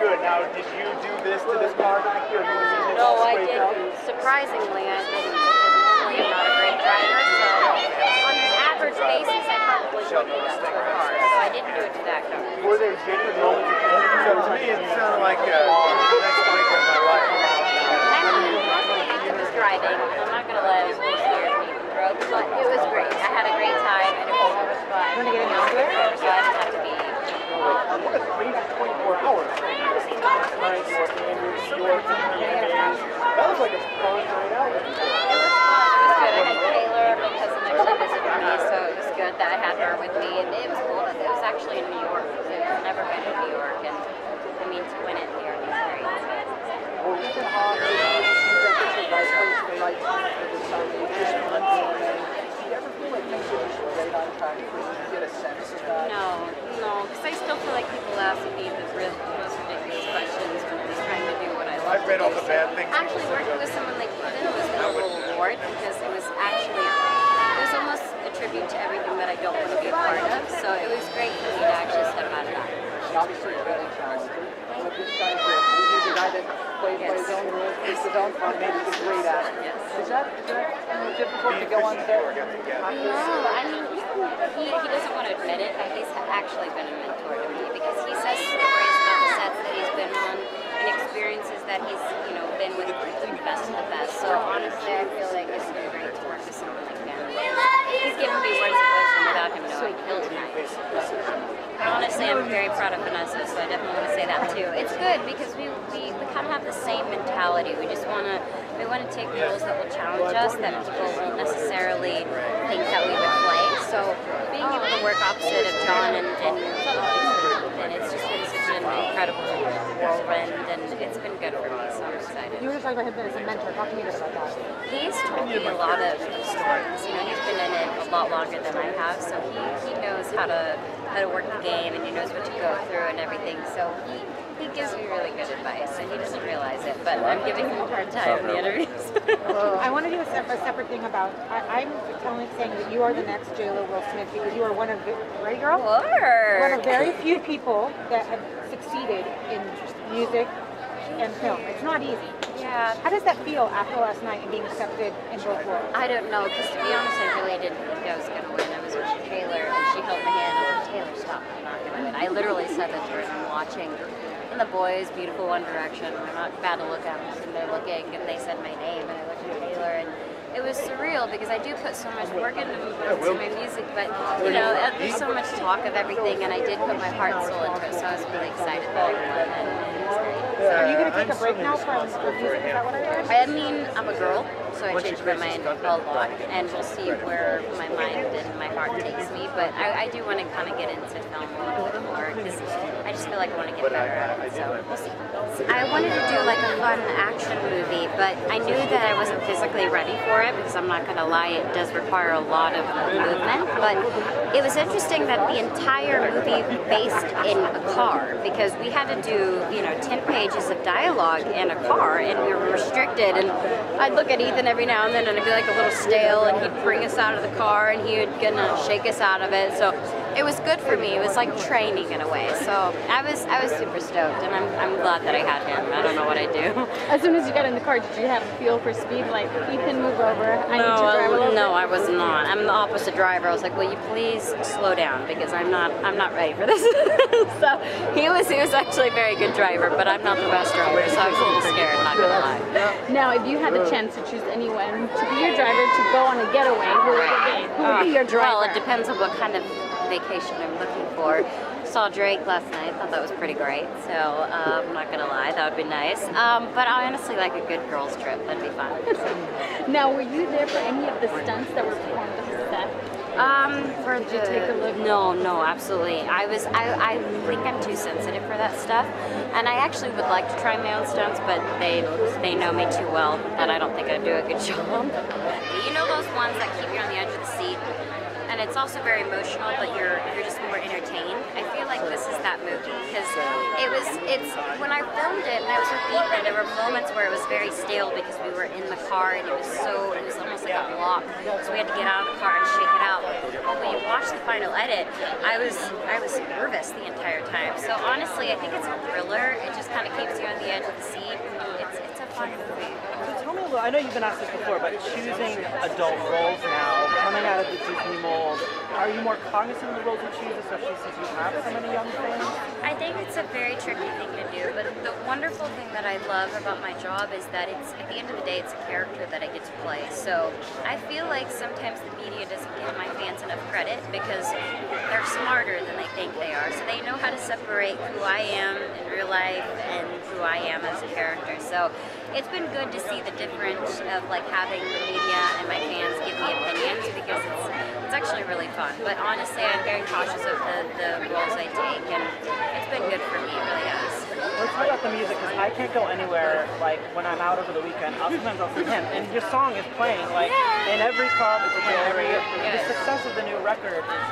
good. Now, did you do this to this car back here? No, I didn't. Surprisingly, I didn't. Because normally I'm not a great driver, so on an average basis, I probably would do that to a car. So I didn't do it to that car. Were there genuine moments? So to me, it sounded like the next point of my life. Actually, mostly it was driving. I'm not going to lie, I was a little scared of being broke, but it was great. I had a great time, and it was so much fun. You want to get into it? So I didn't have to be... What a crazy 24 hours. Last night, you were in New York, that was like a fun night out. It was fun. It was good. I had Taylor, my cousin, actually visited me, so it was good that I had her with me. And it was cool. It was actually in New York. I've never been to New York, and I mean, to win it here is great. Well, it's been hard. Do you ever feel like things are just right on track? Do you get a sense of that? No, because I still feel like people ask me the most ridiculous questions when I'm just trying to do what I love. I've read all the bad things. Actually, working with someone like Kevin was a little reward because it was almost a tribute to everything that I don't want to be a part of. So it was great for me to actually step out of that. And obviously, it's really challenging. But this guy is a guy that plays by his own rules, plays his own fun, maybe he's great at it. Yes. Is that difficult to go on set? No, I mean, he doesn't want to admit it, but he's actually been a mentor to me because he says stories about the sets that he's been on and experiences that he's, been with the best of the best. So honestly, I feel like it's been great to work with someone like him. He's given me words of wisdom without him knowing he'll tonight. Honestly, I'm very proud of Vanessa, so I definitely want to say that too. It's good because we kind of have the same mentality. We just want to take roles that will challenge us, that people won't necessarily think that we would play. So being able to work opposite of John and it's just been such an incredible whirlwind, and it's been good for me, so I'm excited. You were just talking about him as a mentor. Talk to me about that. He's told me a lot of stories. He's been in it a lot longer than I have, so he knows how to work the game, and he knows what to go through and everything. So he gives me really good advice, and he doesn't realize it, but I'm giving him a hard time in the interviews. I want to do a separate thing about. I'm saying that you are the next J.Lo Will Smith because you are one of right, girl? One of very few people that have succeeded in music and film. It's not easy. Yeah. How does that feel after last night and being accepted in both worlds? I don't know, because to be honest, I really didn't think I was going to win. I was with Taylor, and she held my hand, and I said, Taylor, stop, I'm not going to win. I literally said that to her, and I'm watching. And the boys, beautiful One Direction, they're not bad to look at, I'm sitting there looking, and they said my name, and I looked at Taylor, and it was surreal because I do put so much work into my music, but there's so much talk of everything, and I did put my heart and soul into it, so I was really excited that I won, and it was great. Are you going to take a break now from music? Is that what I heard? I mean, I'm a girl, so I changed my mind a lot, and we'll see where my mind and my heart takes me, but I do want to kind of get into film a little bit more, because I just feel like I want to get better at it, so we'll see. I wanted to do like a fun action movie, but I knew that I wasn't physically ready for it, because I'm not going to lie, it does require a lot of movement, but it was interesting that the entire movie based in a car, because we had to do, 10 pages of dialogue in a car, and we were restricted, and I'd look at Ethan every now and then, and it'd be like a little stale, and he'd bring us out of the car, and he would gonna shake us out of it, so it was good for me. It was like training in a way, so I was super stoked, and I'm glad that I had him. I don't know what I'd do. As soon as you got in the car, did you have a feel for speed, like, Ethan, move over, I need to drive a little bit? No, I was not. I'm the opposite driver. I was like, will you please slow down, because I'm not ready for this. So he was actually a very good driver, but I'm not the best driver, so I was a little scared, not gonna lie. Now, if you had the chance to choose anyone to be your driver to go on a getaway, who would be your driver? Well, it depends on what kind of vacation I'm looking for. Saw Drake last night, thought that was pretty great, so I'm not gonna lie, that would be nice. But I honestly like a good girls trip, that'd be fun. Now, were you there for any of the stunts that were performed on the set? Did you take a look? No, absolutely. I think I'm too sensitive for that stuff, and I actually would like to try my own stunts, but they know me too well that I don't think I'd do a good job. You know those ones that keep you on the edge of the seat? And it's also very emotional, but you're just more entertained. I feel like this is that that movie because it's when I filmed it and I was with Ethan, there were moments where it was very stale because we were in the car and it was almost like a block, so we had to get out of the car and shake it out. But when you watch the final edit, I was nervous the entire time. So honestly, I think it's a thriller. It just kind of keeps you on the edge of the seat. It's a fun movie. So tell me a little, I know you've been asked this before, but choosing adult roles now, coming out of the Disney mold, are you more cognizant of the roles you choose, especially since you have so many young fans? I think it's a very tricky thing to do, but the wonderful thing that I love about my job is that it's, at the end of the day, it's a character that I get to play. So I feel like sometimes the media doesn't give my fans enough credit because they're smarter than they think they are. So they know how to separate who I am in real life and who I am as a character. So it's been good to see the difference of like having the media and my fans give me opinions because it's actually really fun. But honestly, I'm very cautious of the roles I take, and it's been good for me. It really has. Let's talk about the music, because I can't go anywhere, like, when I'm out over the weekend. Sometimes I'll see him, and your song is playing, like, in every club, it's playing the success of the new record is,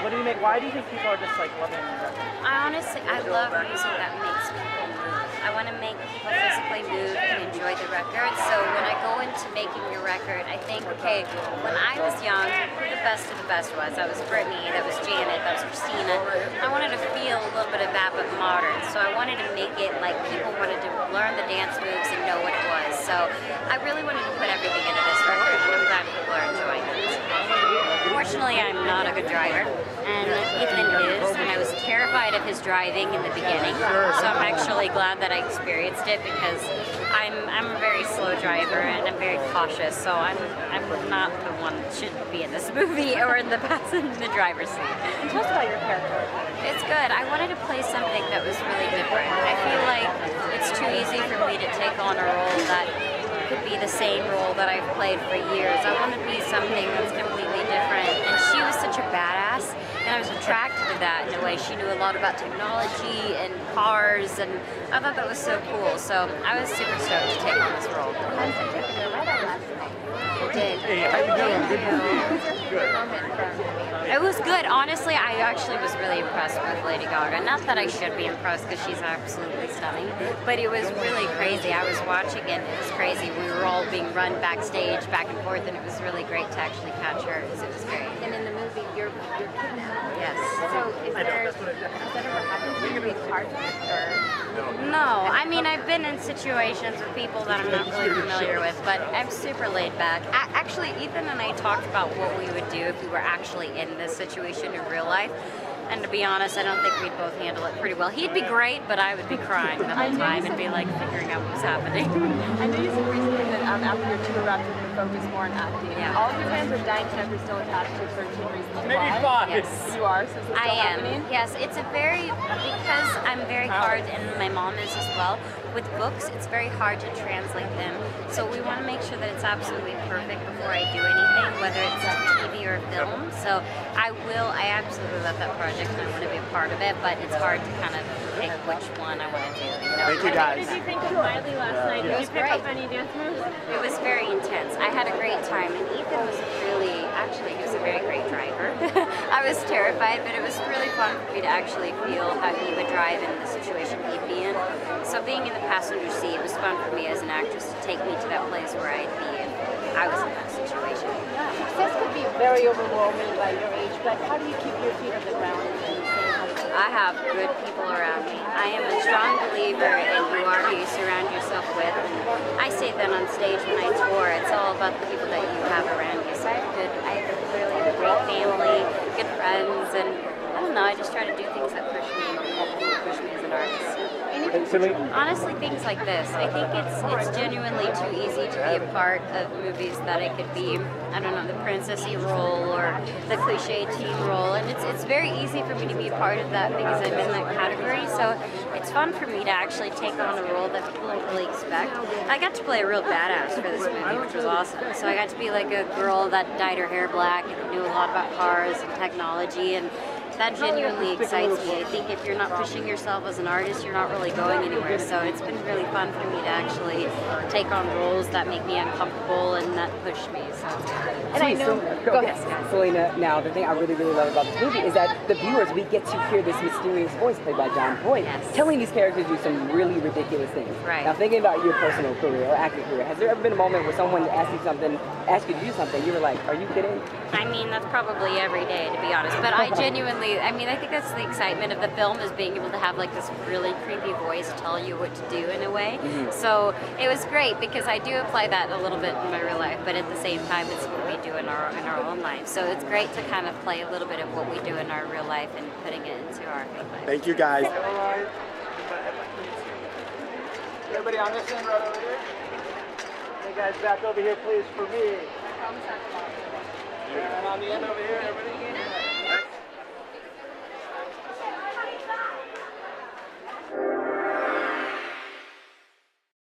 what do you make, why do you think people are just, like, loving the record? I love music that makes people move. I want to make people physically move and enjoy the record, so when I go into making your record, I think, okay, when I was young, who the best of the best was? That was Britney, that was Janet, that was Christina. I wanted to feel a little bit of that, but modern, so I wanted to make it like people wanted to learn the dance moves and know what it was, so I really wanted to put everything into this record, and I'm glad people are enjoying it. Fortunately, I'm not a good driver, and Ethan is, and I was terrified of his driving in the beginning, so I'm actually glad that I experienced it because I'm a very slow driver and I'm very cautious, so I'm not the one that should be in this movie or in the driver's seat. And tell us about your character. It's good. I wanted to play something that was really different. I feel like it's too easy for me to take on a role that could be the same role that I've played for years. I want to be something that's completely different, and she was such a badass, and I was attracted to that in a way. She knew a lot about technology and cars, and I thought that was so cool, so I was super stoked to take on this role. I did. Hey, how you doing? Good to see you. Good. It was good. Honestly, I actually was really impressed with Lady Gaga. Not that I should be impressed because she's absolutely stunning, but it was really crazy. I was watching it, and it was crazy. We were all being run backstage, back and forth, and it was really great to actually catch her because it was great. And in the movie, you're kidnapped. Yes. So has that ever happened to you being carjacked, or? No. I mean, I've been in situations with people that I'm not really familiar with, but I'm super laid back. Actually, Ethan and I talked about what we would do if we were actually in this situation in real life. And to be honest, I don't think we'd both handle it pretty well. He'd be great, but I would be crying the whole time and be like figuring out what was happening. I know you said recently that after your tour wrapped, you're going to focus more on acting. Yeah. All of your fans are dying to know if you're still attached to 13 Reasons Why. Maybe 5. Yes. You are, so is it still happening? Yes, it's a very, because I'm very hard, and my mom is as well, with books, it's very hard to translate them. So we want to make sure that it's absolutely perfect before I do anything, whether it's TV or film. So I absolutely love that project and I want to be a part of it, but it's hard to kind of pick which one I want to do. You know? Thank you guys. What did you think of Miley last night? Did you pick up any dance moves? It was very intense. I had a great time, and Ethan was he was a very great driver. I was terrified, but it was really fun for me to actually feel how he would drive in the situation he'd be in. So being in the passenger seat, it was fun for me as an actress to take me to that place where I'd be if I was in that situation. Success could be very overwhelming by your age, but how do you keep your feet on the ground and stay healthy? I have good people around me. I am a strong believer in you are who you surround yourself with. And I say that on stage when I tour, it's all about the people that you have around you. So I have clearly a great family, good friends, and I don't know, I just try to do things that push me as an artist. Honestly, things like this. I think it's genuinely too easy to be a part of movies that it could be, I don't know, the princessy role or the cliche teen role, and it's very easy for me to be a part of that because I'm in that category. So it's fun for me to actually take on a role that people don't really expect. I got to play a real badass for this movie, which was awesome. So I got to be like a girl that dyed her hair black and knew a lot about cars and technology, and that genuinely excites me. I think if you're not pushing yourself as an artist, you're not really going anywhere. So it's been really fun for me to actually take on roles that make me uncomfortable and that push me. So it's good. And I know, go ahead. Selena, now the thing I really love about this movie is that the viewers, we get to hear this mysterious voice played by John Boyd, telling these characters to do some really ridiculous things. Right. Now thinking about your personal career or acting career, has there ever been a moment where someone asked you to do something, you were like, are you kidding? I mean, that's probably every day, to be honest. But I genuinely, I mean, I think that's the excitement of the film, is being able to have like this really creepy voice tell you what to do in a way. So it was great because I do apply that a little bit in my real life, but at the same time, it's what we do in our own life. So it's great to kind of play a little bit of what we do in our real life and putting it into our fake life. Thank you, guys. Everybody on this end, right over here. Hey guys, back over here, please, for me. And on the end over here, everybody.